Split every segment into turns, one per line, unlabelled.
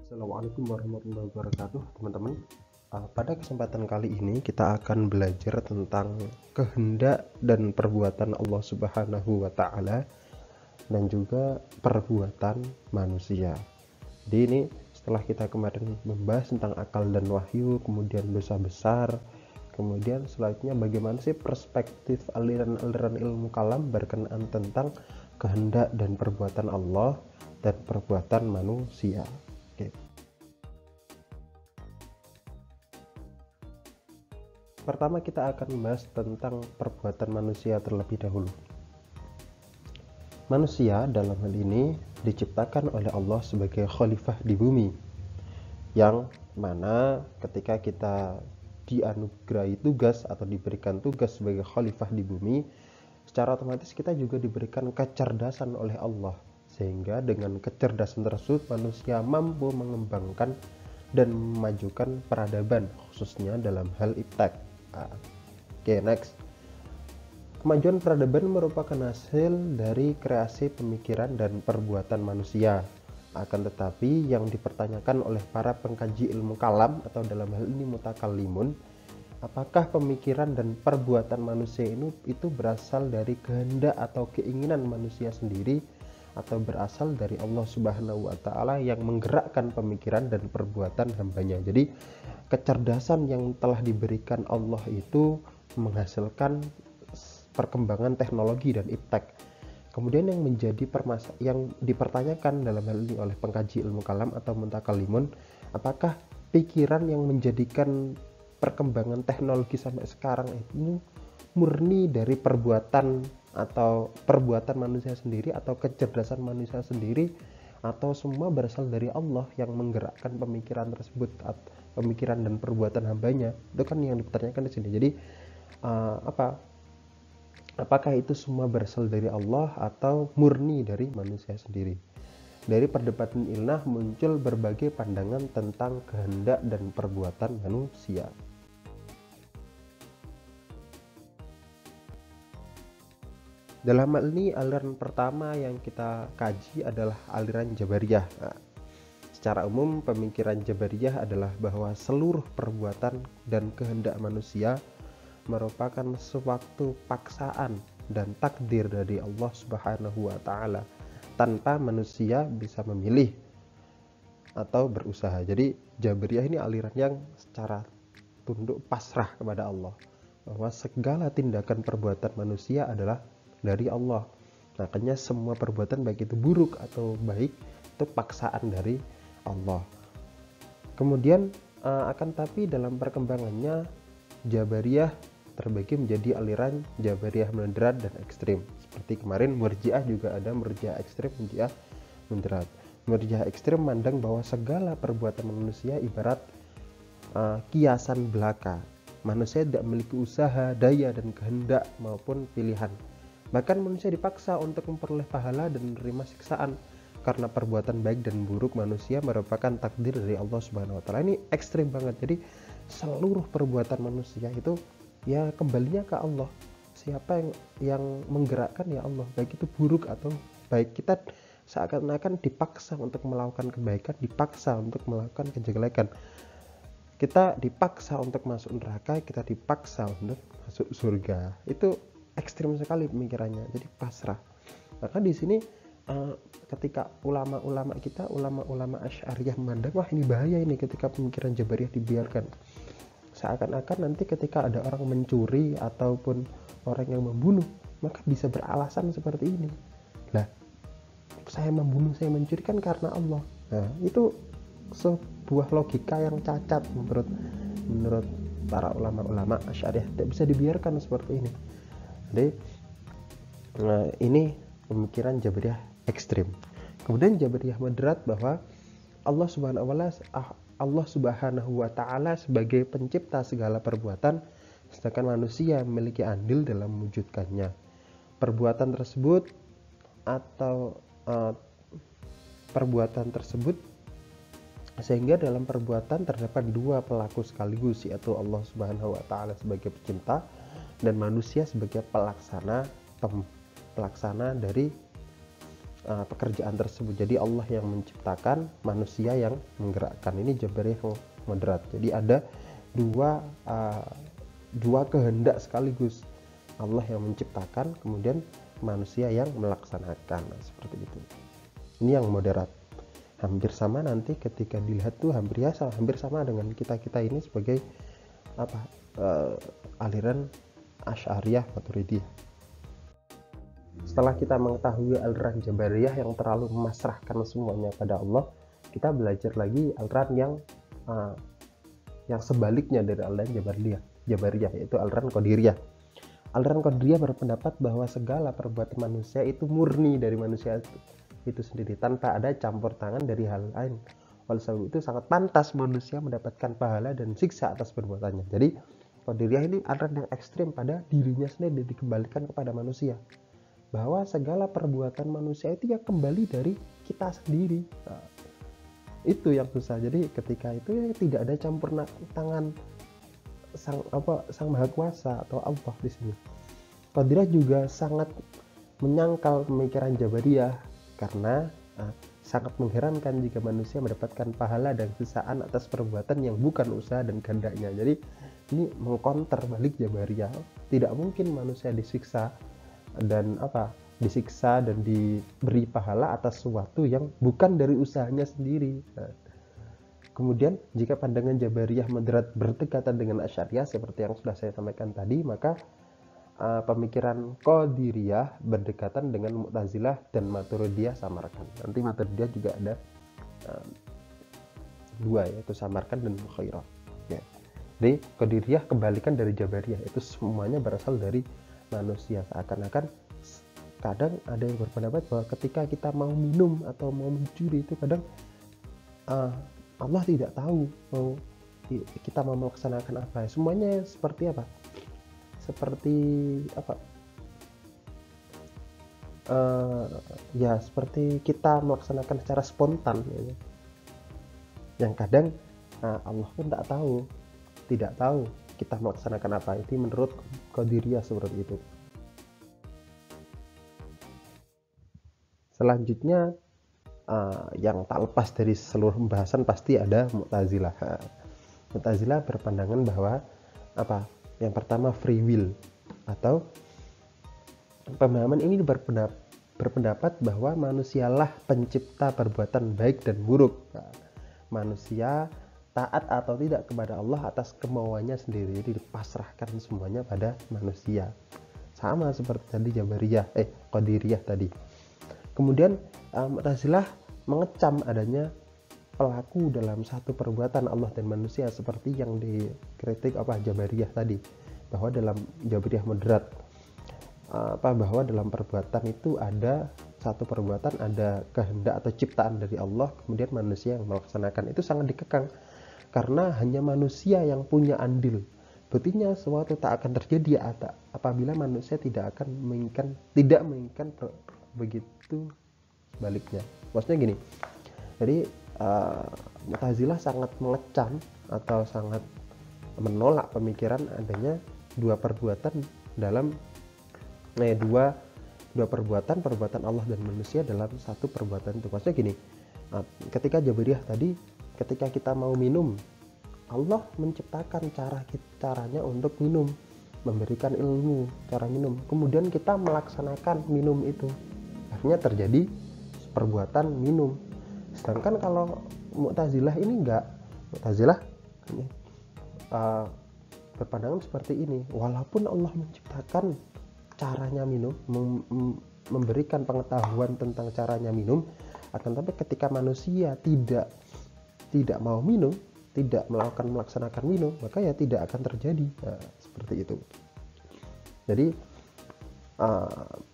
Assalamualaikum warahmatullahi wabarakatuh, teman-teman. Pada kesempatan kali ini kita akan belajar tentang kehendak dan perbuatan Allah Subhanahu wa Ta'ala dan juga perbuatan manusia. Jadi ini setelah kita kemarin membahas tentang akal dan wahyu, kemudian dosa besar, kemudian selanjutnya bagaimana sih perspektif aliran-aliran ilmu kalam berkenaan tentang kehendak dan perbuatan Allah dan perbuatan manusia. Oke. Pertama kita akan membahas tentang perbuatan manusia terlebih dahulu. Manusia dalam hal ini diciptakan oleh Allah sebagai khalifah di bumi, yang mana ketika kita dianugerahi tugas atau diberikan tugas sebagai khalifah di bumi, secara otomatis kita juga diberikan kecerdasan oleh Allah, sehingga dengan kecerdasan tersebut manusia mampu mengembangkan dan memajukan peradaban, khususnya dalam hal iptek. Oke, next. Kemajuan peradaban merupakan hasil dari kreasi pemikiran dan perbuatan manusia. Akan tetapi yang dipertanyakan oleh para pengkaji ilmu kalam atau dalam hal ini mutakallimun, apakah pemikiran dan perbuatan manusia itu berasal dari kehendak atau keinginan manusia sendiri, atau berasal dari Allah Subhanahu wa Ta'ala yang menggerakkan pemikiran dan perbuatan hambanya. Jadi kecerdasan yang telah diberikan Allah itu menghasilkan perkembangan teknologi dan iptek. Kemudian yang dipertanyakan dalam hal ini oleh pengkaji ilmu kalam atau mutakallimun, apakah pikiran yang menjadikan perkembangan teknologi sampai sekarang itu murni dari perbuatan manusia sendiri atau kecerdasan manusia sendiri, atau semua berasal dari Allah yang menggerakkan pemikiran tersebut, pemikiran dan perbuatan hambanya. Itu kan yang dipertanyakan di sini. Jadi apakah itu semua berasal dari Allah atau murni dari manusia sendiri? Dari perdebatan ilmiah muncul berbagai pandangan tentang kehendak dan perbuatan manusia. Dalam hal ini aliran pertama yang kita kaji adalah aliran Jabariyah. Secara umum pemikiran Jabariyah adalah bahwa seluruh perbuatan dan kehendak manusia merupakan suatu paksaan dan takdir dari Allah Subhanahu wa Ta'ala, tanpa manusia bisa memilih atau berusaha. Jadi Jabariyah ini aliran yang secara tunduk pasrah kepada Allah, bahwa segala tindakan perbuatan manusia adalah dari Allah. Makanya semua perbuatan baik itu buruk atau baik itu paksaan dari Allah. Kemudian akan tapi dalam perkembangannya Jabariyah terbagi menjadi aliran Jabariyah moderat dan ekstrim. Seperti kemarin Murji'ah juga ada Murji'ah ekstrim, Murji'ah moderat. Murji'ah ekstrim memandang bahwa segala perbuatan manusia ibarat kiasan belaka. Manusia tidak memiliki usaha, daya dan kehendak maupun pilihan. Bahkan manusia dipaksa untuk memperoleh pahala dan menerima siksaan, karena perbuatan baik dan buruk manusia merupakan takdir dari Allah Subhanahu wa Ta'ala. Ini ekstrim banget. Jadi seluruh perbuatan manusia itu ya kembalinya ke Allah. Siapa yang menggerakkan? Ya Allah. Baik itu buruk atau baik, kita seakan-akan dipaksa untuk melakukan kebaikan, dipaksa untuk melakukan kejelekan. Kita dipaksa untuk masuk neraka, kita dipaksa untuk masuk surga. Itu ekstrim sekali pemikirannya, jadi pasrah. Maka di sini ketika ulama-ulama Asy'ariyah memandang, wah ini bahaya ini ketika pemikiran Jabariyah dibiarkan. Seakan-akan nanti ketika ada orang mencuri ataupun orang yang membunuh, maka bisa beralasan seperti ini. Lah, saya membunuh, saya mencuri kan karena Allah. Nah, itu sebuah logika yang cacat menurut para ulama-ulama Asy'ariyah. Tidak bisa dibiarkan seperti ini. Jadi ini pemikiran Jabariyah ekstrim. Kemudian Jabariyah moderat bahwa Allah Subhanahu wa Ta'ala sebagai pencipta segala perbuatan, sedangkan manusia memiliki andil dalam mewujudkannya. Perbuatan tersebut sehingga dalam perbuatan terdapat dua pelaku sekaligus, yaitu Allah Subhanahu wa Ta'ala sebagai pencipta dan manusia sebagai pelaksana dari pekerjaan tersebut. Jadi Allah yang menciptakan, manusia yang menggerakkan. Ini Jabariyah yang moderat. Jadi ada dua kehendak sekaligus. Allah yang menciptakan, kemudian manusia yang melaksanakan. Nah, seperti itu. Ini yang moderat. Hampir sama nanti ketika dilihat tuh hampir sama dengan kita ini sebagai aliran Asy'ariyah Maturidiyah. Setelah kita mengetahui aliran Jabariyah yang terlalu memasrahkan semuanya pada Allah, kita belajar lagi aliran yang sebaliknya dari aliran Jabariyah, yaitu aliran Qadiriyah. Aliran Qadiriyah berpendapat bahwa segala perbuatan manusia itu murni dari manusia itu sendiri, tanpa ada campur tangan dari hal lain. Oleh sebab itu sangat pantas manusia mendapatkan pahala dan siksa atas perbuatannya. Jadi Qadiriyah ini aliran yang ekstrim pada dirinya sendiri, dikembalikan kepada manusia, bahwa segala perbuatan manusia itu ya kembali dari kita sendiri. Nah, itu yang susah. Jadi ketika itu ya tidak ada campur tangan sang Maha Kuasa atau Allah di sini. Qadiriyah juga sangat menyangkal pemikiran Jabariyah karena sangat mengherankan jika manusia mendapatkan pahala dan siksaan atas perbuatan yang bukan usaha dan kehendaknya. Jadi ini mengkonter balik Jabariyah. Tidak mungkin manusia disiksa dan diberi pahala atas sesuatu yang bukan dari usahanya sendiri. Nah, kemudian jika pandangan Jabariyah moderat berdekatan dengan Asy'ariyah seperti yang sudah saya sampaikan tadi, maka pemikiran Qadiriyah berdekatan dengan Mu'tazilah dan Maturidiyah samarkan. Nanti Maturidiyah juga ada dua, yaitu samarkan dan mukhairah. Ya. Jadi Qadiriyah kebalikan dari Jabariyah, itu semuanya berasal dari manusia. Seakan-akan kadang ada yang berpendapat bahwa ketika kita mau minum atau mau mencuri itu kadang Allah tidak tahu kita mau melaksanakan apa. Semuanya seperti apa? Seperti kita melaksanakan secara spontan, ya. Yang kadang Allah pun tidak tahu kita melaksanakan apa. Itu menurut Qadiriyah seperti itu. Selanjutnya yang tak lepas dari seluruh pembahasan pasti ada Mu'tazilah. Mu'tazilah berpandangan bahwa yang pertama free will, atau pemahaman ini berpendapat bahwa manusialah pencipta perbuatan baik dan buruk. Manusia taat atau tidak kepada Allah atas kemauannya sendiri, jadi dipasrahkan semuanya pada manusia. Sama seperti tadi Qadiriyah tadi. Kemudian Mu'tazilah mengecam adanya pelaku dalam satu perbuatan Allah dan manusia, seperti yang dikritik Jabariyah tadi, bahwa dalam Jabariyah moderat bahwa dalam perbuatan itu ada satu perbuatan, ada kehendak atau ciptaan dari Allah, kemudian manusia yang melaksanakan. Itu sangat dikekang karena hanya manusia yang punya andil. Buktinya sesuatu tak akan terjadi apabila manusia tidak menginginkan begitu sebaliknya. Maksudnya gini, jadi Mu'tazilah sangat mengecam atau sangat menolak pemikiran adanya dua perbuatan dalam dua perbuatan Allah dan manusia dalam satu perbuatan itu. Maksudnya gini, ketika Jabariyah tadi, ketika kita mau minum, Allah menciptakan caranya untuk minum, memberikan ilmu cara minum, kemudian kita melaksanakan minum itu, akhirnya terjadi perbuatan minum. Sedangkan kalau Mu'tazilah ini enggak. Mu'tazilah berpandangan seperti ini, walaupun Allah menciptakan caranya minum, memberikan pengetahuan tentang caranya minum, akan tapi ketika manusia tidak mau minum, tidak melaksanakan minum, maka ya tidak akan terjadi. Nah, seperti itu. Jadi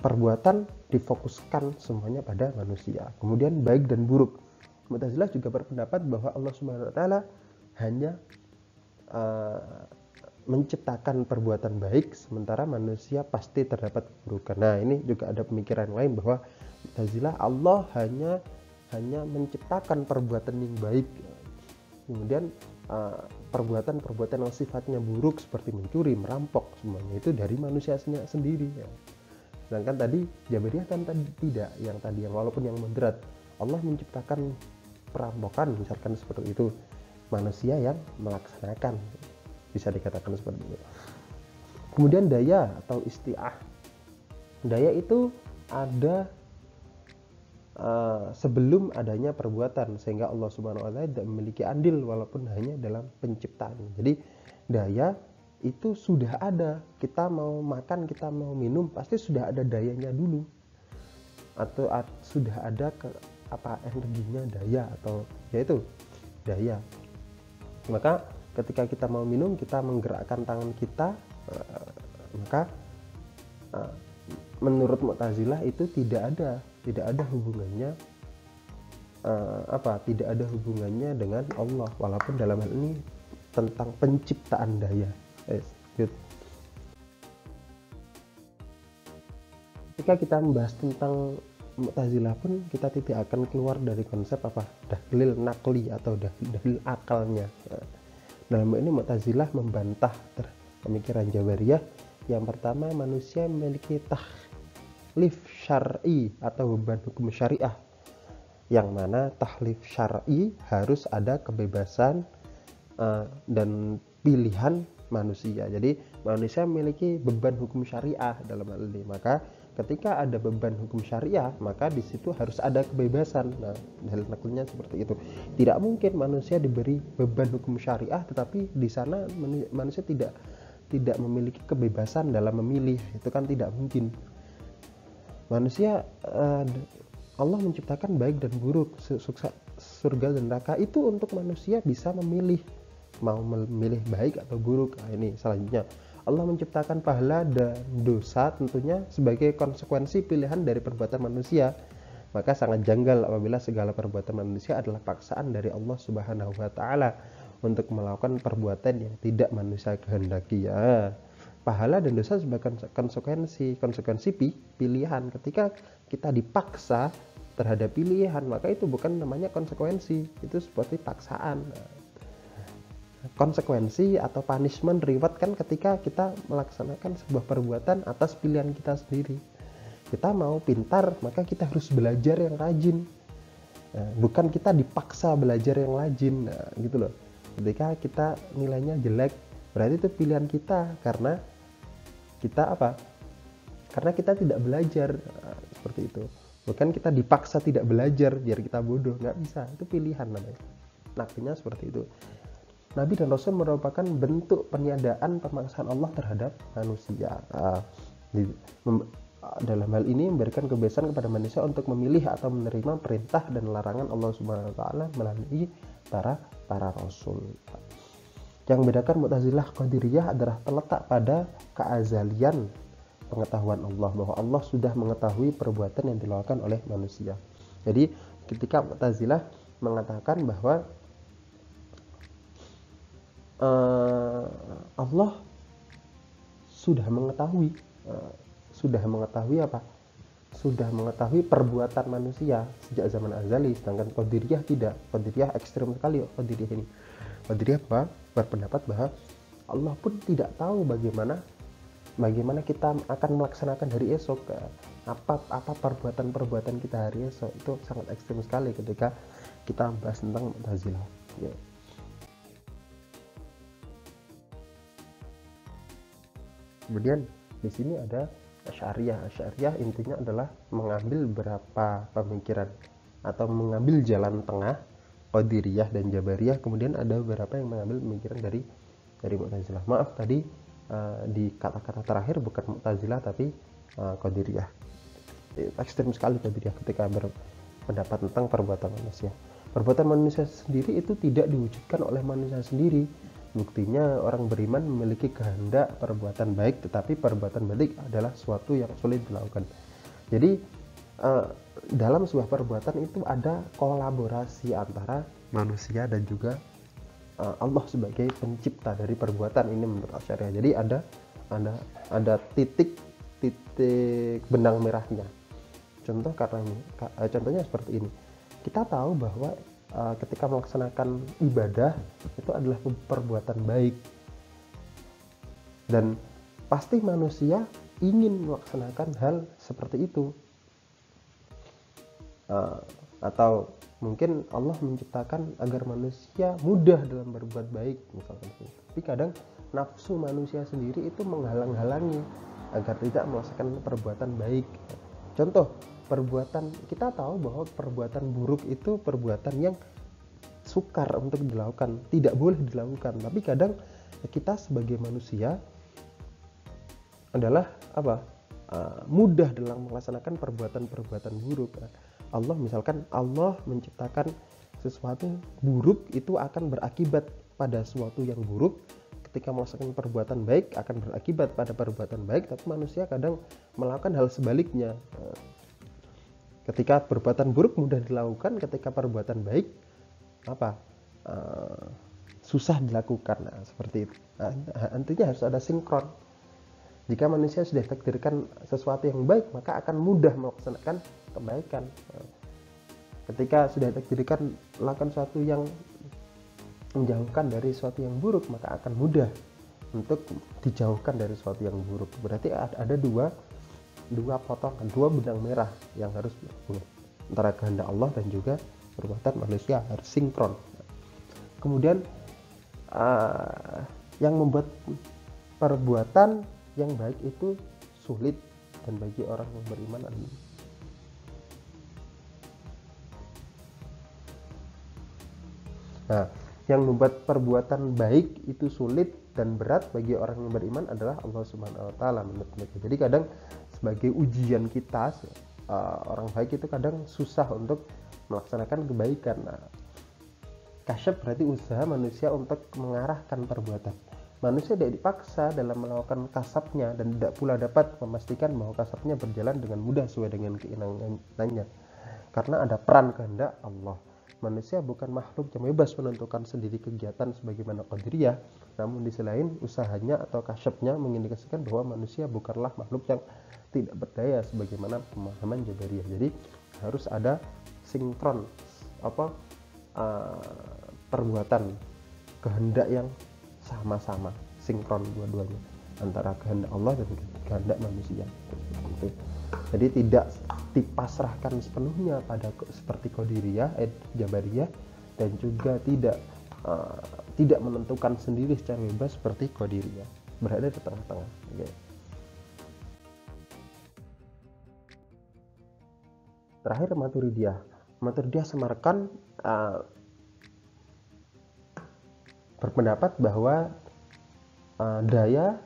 perbuatan difokuskan semuanya pada manusia. Kemudian baik dan buruk. Mu'tazilah juga berpendapat bahwa Allah Subhanahu wa taala hanya menciptakan perbuatan baik, sementara manusia pasti terdapat keburukan. Nah, ini juga ada pemikiran lain bahwa Mu'tazilah Allah hanya menciptakan perbuatan yang baik. Kemudian perbuatan-perbuatan yang sifatnya buruk seperti mencuri, merampok, semuanya itu dari manusia sendiri. Ya. Sedangkan tadi Jabariyah kan tadi tidak, yang walaupun yang moderat. Allah menciptakan perampokan misalkan seperti itu, manusia yang melaksanakan, bisa dikatakan seperti itu. Kemudian daya atau isti'ah. Daya itu ada sebelum adanya perbuatan, sehingga Allah Subhanahu wa taala tidak memiliki andil walaupun hanya dalam penciptaan. Jadi daya itu sudah ada, kita mau makan, kita mau minum, pasti sudah ada dayanya dulu, atau sudah ada energinya, daya, atau yaitu daya. Maka ketika kita mau minum, kita menggerakkan tangan kita, maka menurut Mu'tazilah itu tidak ada hubungannya tidak ada hubungannya dengan Allah, walaupun dalam hal ini tentang penciptaan daya. Good. Ketika kita membahas tentang Mu'tazilah pun, kita tidak akan keluar dari konsep dalil nakli atau dalil akalnya. Dalam hal ini Mu'tazilah membantah pemikiran Jabariyah. Yang pertama, manusia memiliki tahlif syar'i atau beban hukum syariah, yang mana tahlif syar'i harus ada kebebasan dan pilihan manusia. Jadi manusia memiliki beban hukum syariah dalam hal ini. Maka ketika ada beban hukum syariah, maka di situ harus ada kebebasan. Nah, dalil naklnya seperti itu. Tidak mungkin manusia diberi beban hukum syariah tetapi di sana manusia tidak memiliki kebebasan dalam memilih. Itu kan tidak mungkin. Manusia Allah menciptakan baik dan buruk, surga dan neraka itu untuk manusia bisa memilih, mau memilih baik atau buruk. Nah, ini selanjutnya, Allah menciptakan pahala dan dosa tentunya sebagai konsekuensi pilihan dari perbuatan manusia. Maka sangat janggal apabila segala perbuatan manusia adalah paksaan dari Allah Subhanahu wa taala untuk melakukan perbuatan yang tidak manusia kehendaki. Ya, pahala dan dosa sebagai konsekuensi pilihan. Ketika kita dipaksa terhadap pilihan, maka itu bukan namanya konsekuensi, itu seperti paksaan. Konsekuensi atau punishment, reward kan ketika kita melaksanakan sebuah perbuatan atas pilihan kita sendiri. Kita mau pintar, maka kita harus belajar yang rajin. Bukan kita dipaksa belajar yang rajin. Nah, gitu loh. Ketika kita nilainya jelek, berarti itu pilihan kita, karena kita karena kita tidak belajar. Nah, seperti itu. Bukan kita dipaksa tidak belajar biar kita bodoh, nggak bisa. Itu pilihan namanya. Naklinya seperti itu. Nabi dan Rasul merupakan bentuk peniadaan pemaksaan Allah terhadap manusia. Dalam hal ini memberikan kebebasan kepada manusia untuk memilih atau menerima perintah dan larangan Allah Subhanahu wa taala melalui para rasul. Yang membedakan Mu'tazilah Qadiriyah adalah terletak pada keazalian pengetahuan Allah, bahwa Allah sudah mengetahui perbuatan yang dilakukan oleh manusia. Jadi ketika Mu'tazilah mengatakan bahwa Allah sudah mengetahui perbuatan manusia sejak zaman azali, sedangkan Qadiriyah tidak. Qadiriyah ekstrem sekali. Qadiriyah berpendapat bahwa Allah pun tidak tahu bagaimana kita akan melaksanakan hari esok, apa perbuatan kita hari esok. Itu sangat ekstrem sekali ketika kita bahas tentang Mu'tazilah. Ya. Kemudian di sini ada Asy'ariyah. Asy'ariyah intinya adalah mengambil beberapa pemikiran atau mengambil jalan tengah Qadiriyah dan Jabariyah. Kemudian ada beberapa yang mengambil pemikiran dari Mu'tazilah. Maaf tadi di kata-kata terakhir bukan Mu'tazilah tapi Qadiriyah. Ekstrem sekali Qadiriyah ketika berpendapat tentang perbuatan manusia. Perbuatan manusia sendiri itu tidak diwujudkan oleh manusia sendiri. Buktinya orang beriman memiliki kehendak perbuatan baik, tetapi perbuatan baik adalah sesuatu yang sulit dilakukan. Jadi dalam sebuah perbuatan itu ada kolaborasi antara manusia dan juga Allah sebagai pencipta dari perbuatan ini menurut Asy'ariyah. Jadi ada titik benang merahnya. Contohnya seperti ini. Kita tahu bahwa ketika melaksanakan ibadah itu adalah perbuatan baik, dan pasti manusia ingin melaksanakan hal seperti itu. Atau mungkin Allah menciptakan agar manusia mudah dalam berbuat baik misalkan. Tapi kadang nafsu manusia sendiri itu menghalang-halangi agar tidak melaksanakan perbuatan baik. Contoh, kita tahu bahwa perbuatan buruk itu perbuatan yang sukar untuk dilakukan, tidak boleh dilakukan. Tapi kadang kita sebagai manusia adalah mudah dalam melaksanakan perbuatan-perbuatan buruk. Allah menciptakan sesuatu buruk itu akan berakibat pada sesuatu yang buruk. Ketika melaksanakan perbuatan baik akan berakibat pada perbuatan baik, tapi manusia kadang melakukan hal sebaliknya. Ketika perbuatan buruk mudah dilakukan, ketika perbuatan baik susah dilakukan. Seperti itu. Intinya harus ada sinkron. Jika manusia sudah takdirkan sesuatu yang baik, maka akan mudah melaksanakan kebaikan. Ketika sudah takdirkan melakukan sesuatu yang menjauhkan dari sesuatu yang buruk, maka akan mudah untuk dijauhkan dari sesuatu yang buruk. Berarti ada dua benang merah yang harus dilakukan antara kehendak Allah dan juga perbuatan manusia, harus sinkron. Kemudian yang membuat perbuatan yang baik itu sulit dan bagi orang yang beriman adalah yang membuat perbuatan baik itu sulit dan berat bagi orang yang beriman adalah Allah Subhanahu wa taala menurut mereka. Jadi kadang sebagai ujian kita, orang baik itu kadang susah untuk melaksanakan kebaikan. Kasyaf berarti usaha manusia untuk mengarahkan perbuatan. Manusia tidak dipaksa dalam melakukan kasabnya dan tidak pula dapat memastikan bahwa kasabnya berjalan dengan mudah sesuai dengan keinginannya. Karena ada peran kehendak Allah. Manusia bukan makhluk yang bebas menentukan sendiri kegiatan sebagaimana qadariyah, namun di sisi lain usahanya atau kasyafnya mengindikasikan bahwa manusia bukanlah makhluk yang tidak berdaya sebagaimana pemahaman Jabariyah. Jadi harus ada sinkron perbuatan kehendak yang sama-sama, sinkron dua-duanya antara kehendak Allah dan kehendak manusia. Jadi tidak dipasrahkan sepenuhnya pada seperti Qadiriyah, Jabariyah, dan juga tidak menentukan sendiri secara bebas seperti Qadiriyah. Berada di tengah-tengah. Okay. Terakhir Maturidiyah. Maturidiyah Samarkand berpendapat bahwa daya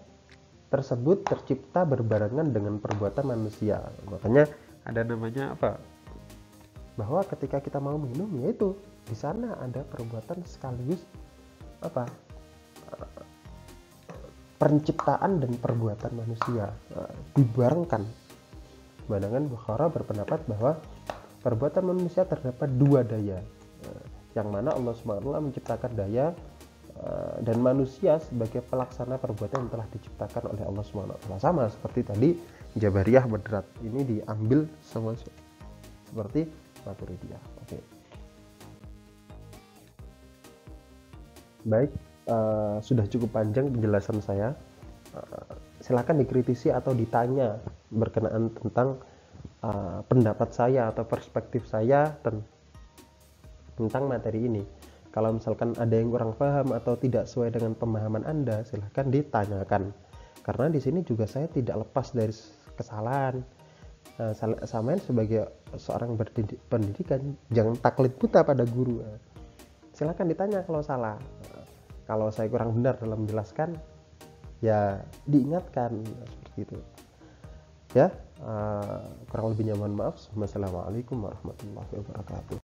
tersebut tercipta berbarengan dengan perbuatan manusia. Makanya ada namanya bahwa ketika kita mau minum, yaitu di sana ada perbuatan sekaligus penciptaan dan perbuatan manusia dibarengkan. Pandangan Bukhara berpendapat bahwa perbuatan manusia terdapat dua daya, yang mana Allah SWT menciptakan daya dan manusia sebagai pelaksana perbuatan yang telah diciptakan oleh Allah SWT. Sama seperti tadi Jabariyah Badrat ini diambil sama seperti Maturidiyah. Oke. Baik, sudah cukup panjang penjelasan saya. Silakan dikritisi atau ditanya berkenaan tentang pendapat saya atau perspektif saya tentang materi ini. Kalau misalkan ada yang kurang paham atau tidak sesuai dengan pemahaman Anda, silahkan ditanyakan. Karena di sini juga saya tidak lepas dari kesalahan. Samain sebagai seorang pendidikan, jangan taklid buta pada guru. Silahkan ditanya kalau salah. Kalau saya kurang benar dalam menjelaskan, ya diingatkan seperti itu. Ya, kurang lebihnya mohon maaf. Wassalamualaikum warahmatullahi wabarakatuh.